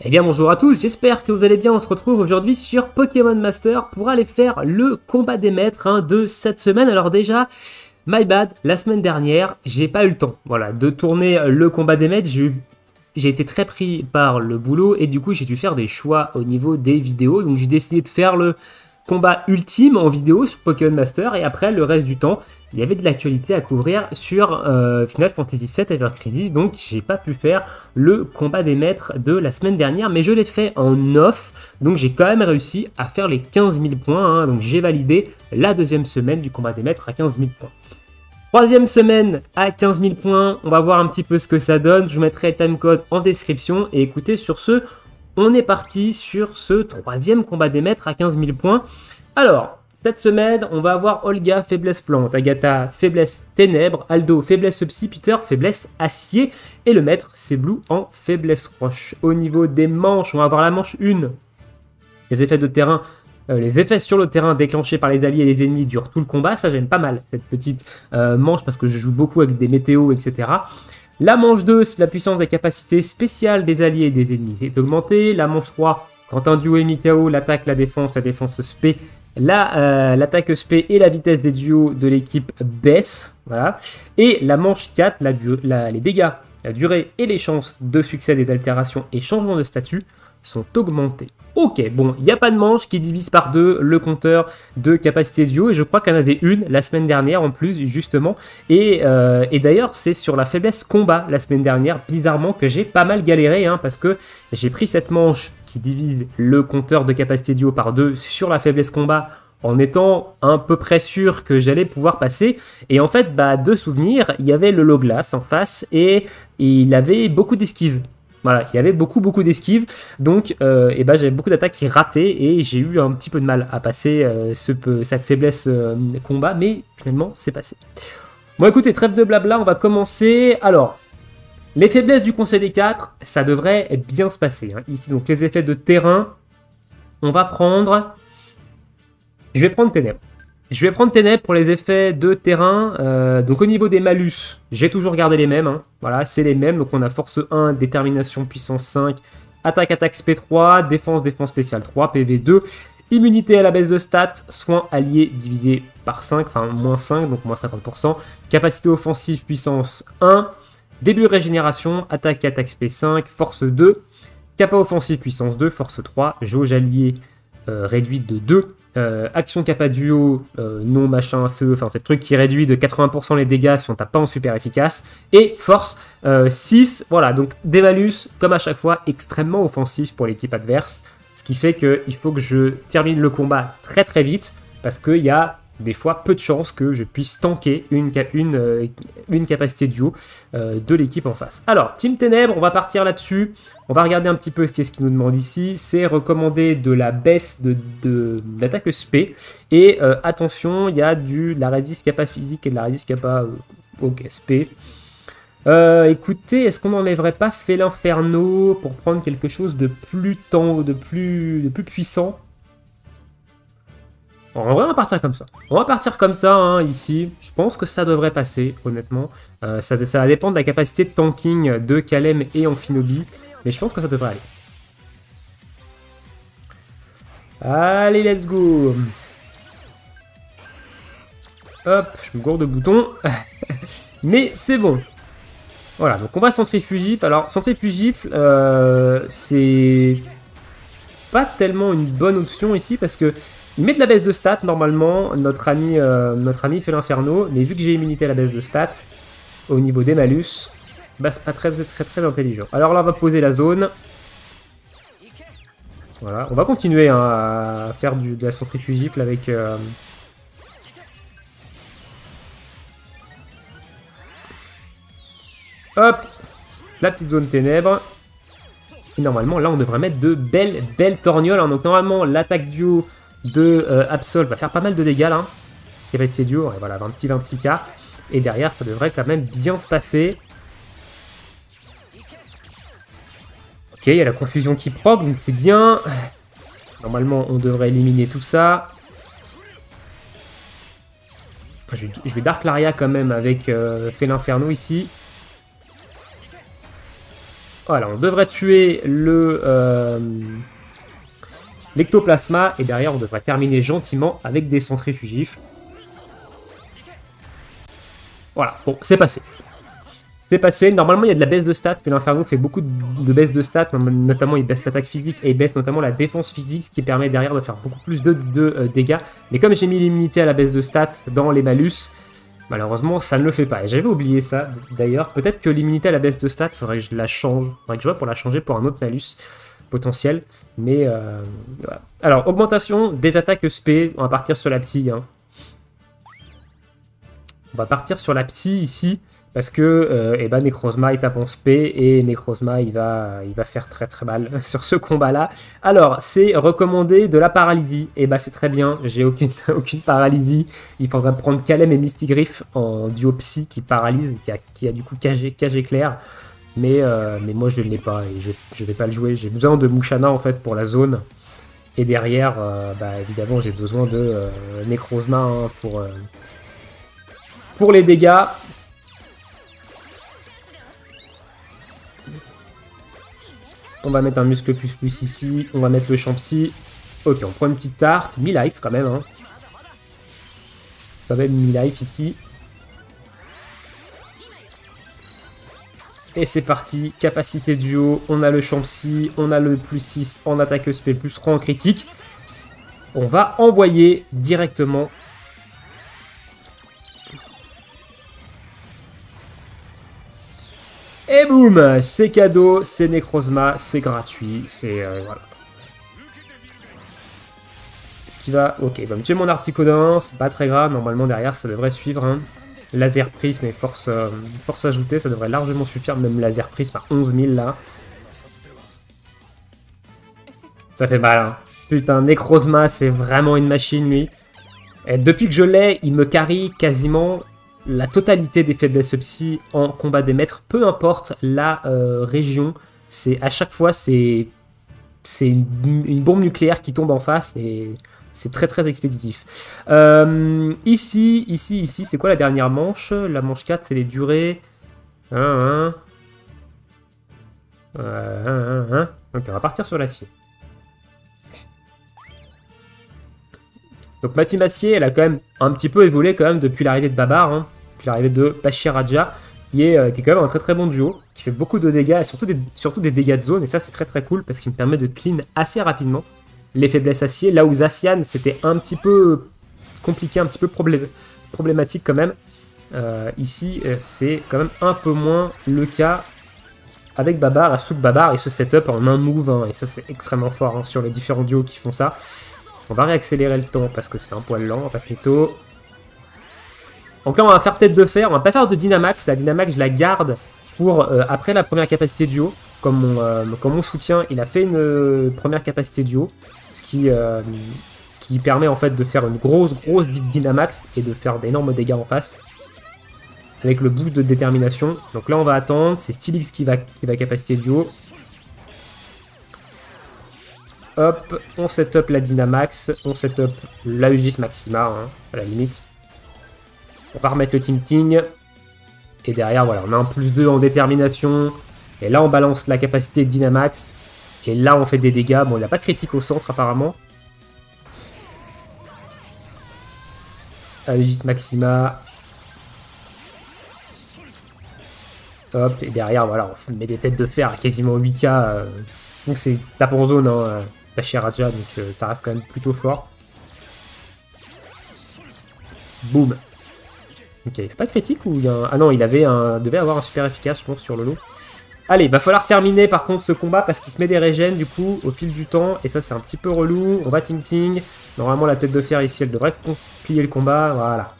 Eh bien bonjour à tous, j'espère que vous allez bien, on se retrouve aujourd'hui sur Pokémon Master pour aller faire le combat des maîtres de cette semaine. Alors déjà, my bad, la semaine dernière, j'ai pas eu le temps de tourner le combat des maîtres, j'ai été très pris par le boulot et du coup j'ai dû faire des choix au niveau des vidéos. Donc j'ai décidé de faire le combat ultime en vidéo sur Pokémon Master et après le reste du temps, il y avait de l'actualité à couvrir sur Final Fantasy VII Ever Crisis, donc j'ai pas pu faire le combat des maîtres de la semaine dernière, mais je l'ai fait en off, donc j'ai quand même réussi à faire les 15 000 points, donc j'ai validé la deuxième semaine du combat des maîtres à 15 000 points. Troisième semaine à 15 000 points, on va voir un petit peu ce que ça donne, je vous mettrai timecode en description, et écoutez, sur ce, on est parti sur ce troisième combat des maîtres à 15 000 points. Alors, cette semaine, on va avoir Olga, faiblesse plante, Agatha, faiblesse ténèbres, Aldo, faiblesse psy, Peter, faiblesse acier, et le maître, c'est Blue en faiblesse roche. Au niveau des manches, on va avoir la manche 1, les effets de terrain, les effets sur le terrain déclenchés par les alliés et les ennemis durent tout le combat, ça j'aime pas mal, cette petite manche, parce que je joue beaucoup avec des météos, etc. La manche 2, c'est la puissance des capacités spéciales des alliés et des ennemis est augmentée. La manche 3, quand un duo est mis KO, l'attaque, la défense SP, l'attaque SP et la vitesse des duos de l'équipe baissent. Voilà. Et la manche 4, les dégâts, la durée et les chances de succès des altérations et changements de statut sont augmentés. Ok, bon, il n'y a pas de manche qui divise par deux le compteur de capacité duo, et je crois qu'il y en avait une la semaine dernière en plus, justement, et d'ailleurs c'est sur la faiblesse combat la semaine dernière, bizarrement, que j'ai pas mal galéré, parce que j'ai pris cette manche qui divise le compteur de capacité duo par deux sur la faiblesse combat, en étant à peu près sûr que j'allais pouvoir passer, et en fait, de souvenir, il y avait le Loglass en face, et il avait beaucoup d'esquives. Voilà, il y avait beaucoup d'esquives, donc j'avais beaucoup d'attaques qui rataient et j'ai eu un petit peu de mal à passer cette faiblesse combat, mais finalement c'est passé. Bon écoutez, trêve de blabla, on va commencer. Alors, les faiblesses du Conseil des 4, ça devrait bien se passer. Ici, donc les effets de terrain, on va prendre... Je vais prendre Ténèbres. Je vais prendre Ténèbres pour les effets de terrain. Donc au niveau des malus, j'ai toujours gardé les mêmes. Voilà, c'est les mêmes. Donc on a force 1, détermination, puissance 5, attaque SP3, défense spéciale 3, PV 2, immunité à la baisse de stats, soins alliés divisé par 5, enfin moins 5, donc moins 50%, capacité offensive, puissance 1, début régénération, attaque SP5, force 2, capa offensive, puissance 2, force 3, jauge alliée réduite de 2, action capa duo, non machin ACE, enfin c'est le truc qui réduit de 80% les dégâts si on tape pas en super efficace, et force 6, voilà, donc des malus comme à chaque fois extrêmement offensifs pour l'équipe adverse, ce qui fait qu'il faut que je termine le combat très très vite, parce qu'il y a des fois peu de chances que je puisse tanker une capacité duo de l'équipe en face. Alors, Team Ténèbres, on va partir là-dessus. On va regarder un petit peu ce qu'il nous demande ici. C'est recommander de la baisse de l'attaque SP. Et attention, il y a de la résiste capa physique et de la résiste capa SP. Écoutez, est-ce qu'on n'enlèverait pas Félin-Inferno pour prendre quelque chose de plus puissant? On va partir comme ça. On va partir comme ça, ici. Je pense que ça devrait passer, honnêtement. Ça va dépendre de la capacité de tanking de Kalem et Amphinobi. Mais je pense que ça devrait aller. Allez, let's go. Hop, je me gourde de boutons. Mais c'est bon. Voilà, donc on va centrifugif. Alors, centrifugif, c'est pas tellement une bonne option ici parce que il met de la baisse de stats, normalement, notre ami fait l'inferno, mais vu que j'ai immunité à la baisse de stats, au niveau des malus, c'est pas très intelligent. Alors là, on va poser la zone. Voilà, on va continuer à faire de la centrifugifle avec... Hop, la petite zone ténèbres. Et normalement, là, on devrait mettre de belles torgnoles. Donc normalement, l'attaque duo de Absol va faire pas mal de dégâts là. Capacité duo, voilà, un petit 26k. Et derrière, ça devrait quand même bien se passer. Ok, il y a la confusion qui proc, donc c'est bien. Normalement, on devrait éliminer tout ça. Je vais Dark Laria quand même avec Félin-Inferno ici. Voilà, on devrait tuer l'ectoplasma, et derrière, on devrait terminer gentiment avec des centrifugifs. Voilà, bon, c'est passé. C'est passé. Normalement, il y a de la baisse de stats, puis l'Inferno fait beaucoup de baisse de stats, notamment il baisse l'attaque physique et il baisse notamment la défense physique, ce qui permet derrière de faire beaucoup plus de dégâts. Mais comme j'ai mis l'immunité à la baisse de stats dans les malus, malheureusement, ça ne le fait pas. Et j'avais oublié ça, d'ailleurs. Peut-être que l'immunité à la baisse de stats, il faudrait que je la change. Il faudrait que je vois pour la changer pour un autre malus potentiel. Mais voilà. Alors, augmentation des attaques SP. On va partir sur la psy. Hein. On va partir sur la psy ici. Parce que Necrozma il tape en SP et Necrozma il va faire très très mal sur ce combat là. Alors c'est recommandé de la paralysie, et c'est très bien, j'ai aucune paralysie. Il faudrait prendre Kalem et Mistigriff en duo psy qui paralyse, qui a du coup KG clair. Mais moi je ne l'ai pas et je vais pas le jouer. J'ai besoin de Mushanna en fait pour la zone. Et derrière évidemment j'ai besoin de Necrozma hein, pour les dégâts. On va mettre un muscle plus ici. On va mettre le champsy. Ok, on prend une petite tarte. Mi-life quand même. Hein. Quand même mi-life ici. Et c'est parti. Capacité duo. On a le champsy. On a le plus 6 en attaque SP, plus 3 en critique. On va envoyer directement. Et boum, c'est cadeau, c'est Necrozma, c'est gratuit, c'est... voilà. Ce qui va... Ok, il va me tuer mon Articodin, c'est pas très grave, normalement derrière ça devrait suivre. Hein. Laser prisme et force ajoutée, ça devrait largement suffire, même laser prisme à 11 000 là. Ça fait mal, hein. Putain, Necrozma, c'est vraiment une machine lui. Et depuis que je l'ai, il me carry quasiment... la totalité des faiblesses psy en combat des maîtres, peu importe la région, c'est à chaque fois c'est une bombe nucléaire qui tombe en face et c'est très très expéditif. Ici, c'est quoi la dernière manche? La manche 4, c'est les durées. Ok, on va partir sur l'acier. Donc Mati-Massier, elle a quand même un petit peu évolué quand même depuis l'arrivée de Babar, hein, depuis l'arrivée de Bashir Raja, qui est quand même un très très bon duo, qui fait beaucoup de dégâts, et surtout des dégâts de zone, et ça c'est très très cool, parce qu'il me permet de clean assez rapidement les faiblesses acier, là où Zacian c'était un petit peu compliqué, un petit peu problématique quand même. Ici c'est quand même un peu moins le cas avec Babar, Asuk Babar, et ce setup en un move, hein, et ça c'est extrêmement fort hein, sur les différents duos qui font ça. On va réaccélérer le temps parce que c'est un poil lent, on va pas se mytho. Donc là on va faire tête de fer, on va pas faire de Dynamax, la Dynamax je la garde pour après la première capacité duo. Comme mon soutien, il a fait une première capacité duo, ce qui permet en fait de faire une grosse Dynamax et de faire d'énormes dégâts en face. Avec le boost de détermination. Donc là on va attendre, c'est Stylix qui va capacité duo. Hop, on setup la Dynamax, on setup l'Aegis Maxima, hein, à la limite. On va remettre le Ting. Et derrière, voilà, on a un +2 en détermination. Et là, on balance la capacité de Dynamax. Et là, on fait des dégâts. Bon, il n'y a pas de critique au centre, apparemment. Aegis Maxima. Hop, et derrière, voilà, on met des têtes de fer à quasiment 8k. Donc c'est tape en zone, hein. Bashir Raja, donc ça reste quand même plutôt fort. Boum. Ok, il n'y a pas de critique ou il y a un... Ah non, il devait avoir un super efficace, je pense, sur le lot. Allez, il va falloir terminer par contre ce combat parce qu'il se met des régènes du coup au fil du temps. Et ça, c'est un petit peu relou. On va ting. Normalement, la tête de fer ici, elle devrait plier le combat. Voilà.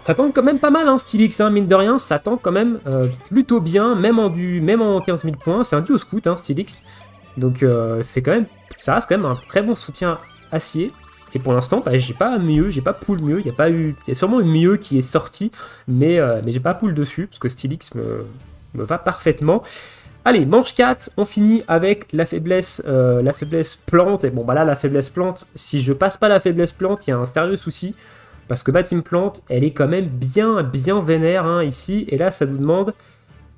Ça tente quand même pas mal, hein, Stylix, hein, mine de rien. Ça tente quand même plutôt bien, même en 15 000 points. C'est un duo scout, hein, Stylix. Donc c'est quand même, ça reste quand même un très bon soutien acier. Et pour l'instant, j'ai pas mieux, j'ai pas pool mieux. Il y a sûrement une mieux qui est sortie, mais j'ai pas pool dessus parce que Stylix me va parfaitement. Allez, manche 4, on finit avec la faiblesse plante. Et bon, bah là, la faiblesse plante, si je passe pas la faiblesse plante, il y a un sérieux souci. Parce que ma team plante, elle est quand même bien vénère hein, ici. Et là, ça nous demande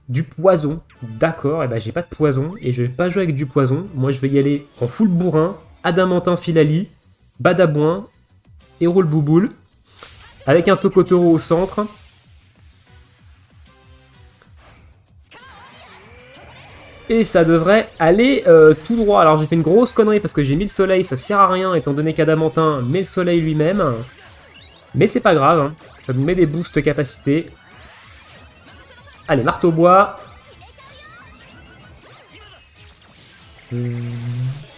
Du poison, d'accord, et ben j'ai pas de poison, et je vais pas jouer avec du poison. Moi je vais y aller en full bourrin, Adamantin Filali, Badabouin, et Roule Bouboule, avec un Tokotoro au centre. Et ça devrait aller tout droit. Alors j'ai fait une grosse connerie parce que j'ai mis le soleil, ça sert à rien étant donné qu'Adamantin met le soleil lui-même. Mais c'est pas grave, hein. Ça nous met des boosts capacité. Allez, marteau-bois.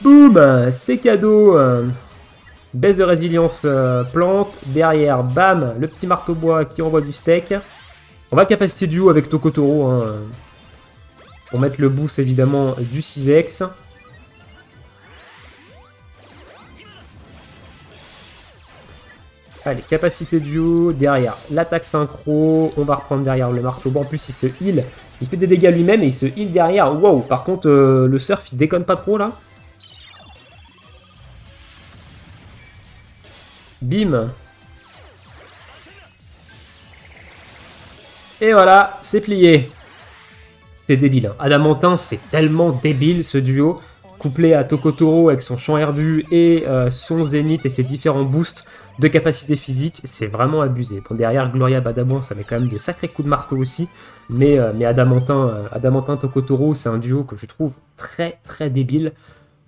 Boum, c'est cadeau. Baisse de résilience plante. Derrière, bam, le petit marteau-bois qui envoie du steak. On va capacité duo avec Tokotoro, hein, pour mettre le boost évidemment du 6x. Allez, capacité duo, derrière l'attaque synchro, on va reprendre derrière le marteau. Bon, en plus il se heal, il fait des dégâts lui-même et il se heal derrière. Wow, par contre le surf il déconne pas trop là. Bim. Et voilà, c'est plié. C'est débile, hein. Adamantin, c'est tellement débile ce duo. Couplé à Tokotoro avec son champ herbu et son zénith et ses différents boosts de capacité physique, c'est vraiment abusé. Bon, derrière Gloria Badabouin, ça met quand même de sacrés coups de marteau aussi. Mais Adamantin Tokotoro, c'est un duo que je trouve très très débile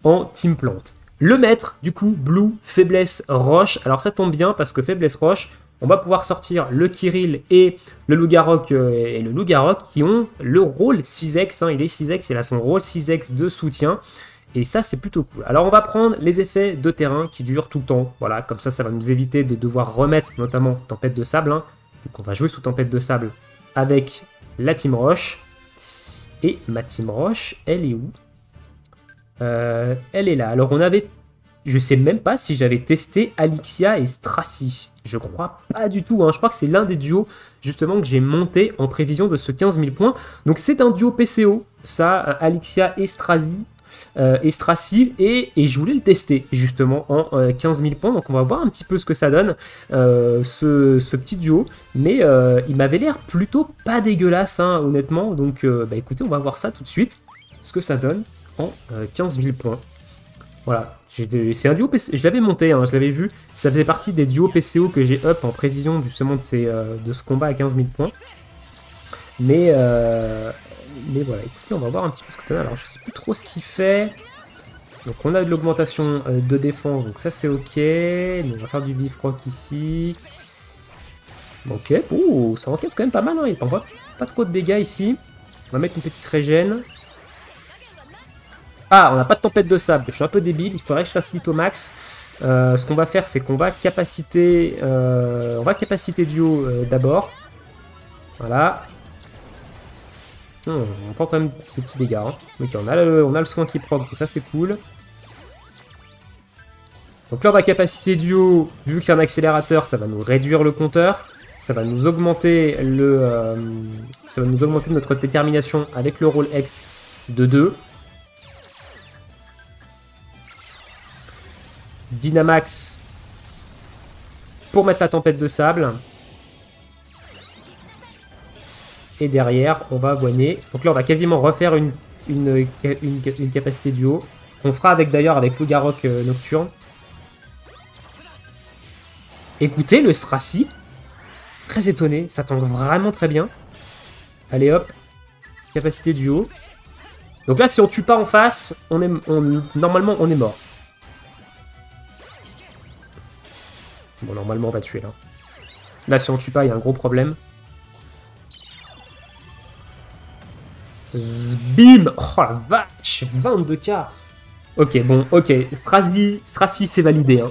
en team plante. Le maître, du coup, Blue, faiblesse roche. Alors ça tombe bien parce que faiblesse roche, on va pouvoir sortir le Kirill et le Lougarok qui ont le rôle 6x. Hein, il est 6x, il a son rôle 6x de soutien. Et ça, c'est plutôt cool. Alors, on va prendre les effets de terrain qui durent tout le temps. Voilà, comme ça va nous éviter de devoir remettre notamment Tempête de Sable. Hein. Donc, on va jouer sous Tempête de Sable avec la Team Roche. Et ma Team Roche, elle est où? Elle est là. Alors, on avait... Je sais même pas si j'avais testé Alixia et Stracy. Je crois pas du tout. Hein. Je crois que c'est l'un des duos, justement, que j'ai monté en prévision de ce 15 000 points. Donc, c'est un duo PCO. Ça, Alixia et Stracy. Et je voulais le tester justement en 15 000 points, donc on va voir un petit peu ce que ça donne, ce petit duo, mais il m'avait l'air plutôt pas dégueulasse, hein, honnêtement, donc bah écoutez, on va voir ça tout de suite, ce que ça donne en 15 000 points. Voilà, c'est un duo PCO, je l'avais monté, hein, je l'avais vu, ça faisait partie des duos PCO que j'ai up en prévision justement de ce combat à 15 000 points, mais voilà, écoutez, on va voir un petit peu ce que ça donne. Alors, je sais plus trop ce qu'il fait. Donc, on a de l'augmentation de défense, donc ça, c'est ok. Donc, on va faire du bifroc ici. Ok, ouh, ça encaisse quand même pas mal, hein. Il prend pas trop de dégâts ici. On va mettre une petite régène. Ah, on n'a pas de tempête de sable. Je suis un peu débile, il faudrait que je fasse lit au max. Ce qu'on va faire, c'est qu'on va capacité duo d'abord. Voilà. On prend quand même ces petits dégâts. Hein. Ok, on a le soin qui proc, donc ça c'est cool. Donc là on va capacité duo, vu que c'est un accélérateur, ça va nous réduire le compteur. Ça va nous augmenter notre détermination avec le rôle X de 2. Dynamax pour mettre la tempête de sable. Et derrière, on va avoiner. Donc là, on va quasiment refaire une capacité duo. Qu'on fera d'ailleurs avec Lougarok Nocturne. Écoutez, le Stracy. Très étonné. Ça tank vraiment très bien. Allez hop. Capacité duo. Donc là, si on tue pas en face, normalement, on est mort. Bon, normalement, on va tuer là. Là, si on tue pas, il y a un gros problème. Bim! Oh la vache! 22k! Ok, bon, ok. Stracy, c'est validé. Hein.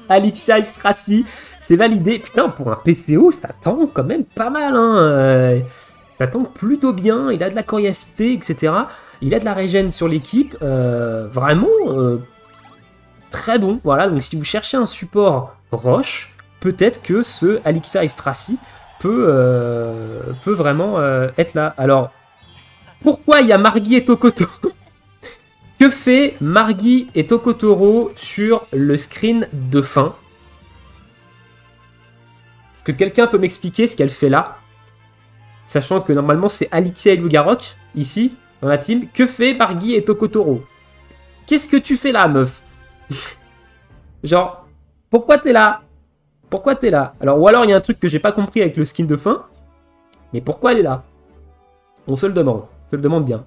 Alixia et Stracy, c'est validé. Putain, pour un PCO, ça tank quand même pas mal. Hein. Ça tank plutôt bien. Il a de la coriacité, etc. Il a de la régène sur l'équipe. Vraiment, très bon. Voilà, donc si vous cherchez un support roche, peut-être que ce Alixia et Stracy peut vraiment être là. Alors, pourquoi il y a Margui et Tokotoro? Que fait Margui et Tokotoro sur le screen de fin? Est-ce que quelqu'un peut m'expliquer ce qu'elle fait là? sachant que normalement c'est Alixia et Lugarok, ici, dans la team. Que fait Bargui et Tokotoro? Qu'est-ce que tu fais là, meuf? Genre, pourquoi t'es là? Pourquoi t'es là? Alors, ou alors il y a un truc que j'ai pas compris avec le skin de fin, mais pourquoi elle est là? On se le demande bien.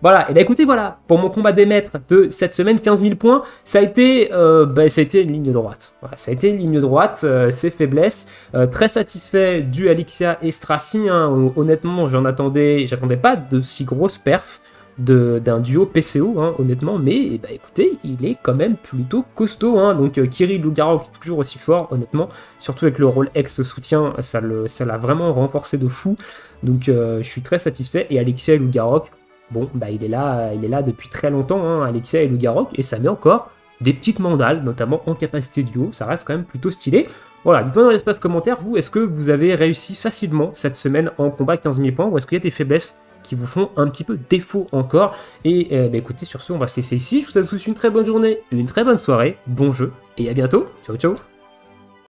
Voilà, et bah écoutez, voilà, pour mon combat des maîtres de cette semaine, 15 000 points, ça a été une ligne droite. Voilà, ça a été une ligne droite, ses faiblesses. Très satisfait du Alixia et Stracy, hein. Honnêtement, j'attendais pas de si grosses perfs d'un duo PCO, hein, honnêtement, mais bah, écoutez, il est quand même plutôt costaud. Hein. Donc Kirill Lugarok est toujours aussi fort, honnêtement, surtout avec le rôle ex-soutien, ça l'a vraiment renforcé de fou. Donc je suis très satisfait, et Alixia et Lugarok, bon, bah il est là depuis très longtemps, hein, Alixia et Lugarok, et ça met encore des petites mandales, notamment en capacité duo, ça reste quand même plutôt stylé. Voilà, dites-moi dans l'espace commentaire, vous, est-ce que vous avez réussi facilement cette semaine en combat 15 000 points, ou est-ce qu'il y a des faiblesses qui vous font un petit peu défaut encore? Et bah, écoutez, sur ce, on va se laisser ici. Je vous souhaite tous une très bonne journée, une très bonne soirée, bon jeu, et à bientôt. Ciao, ciao.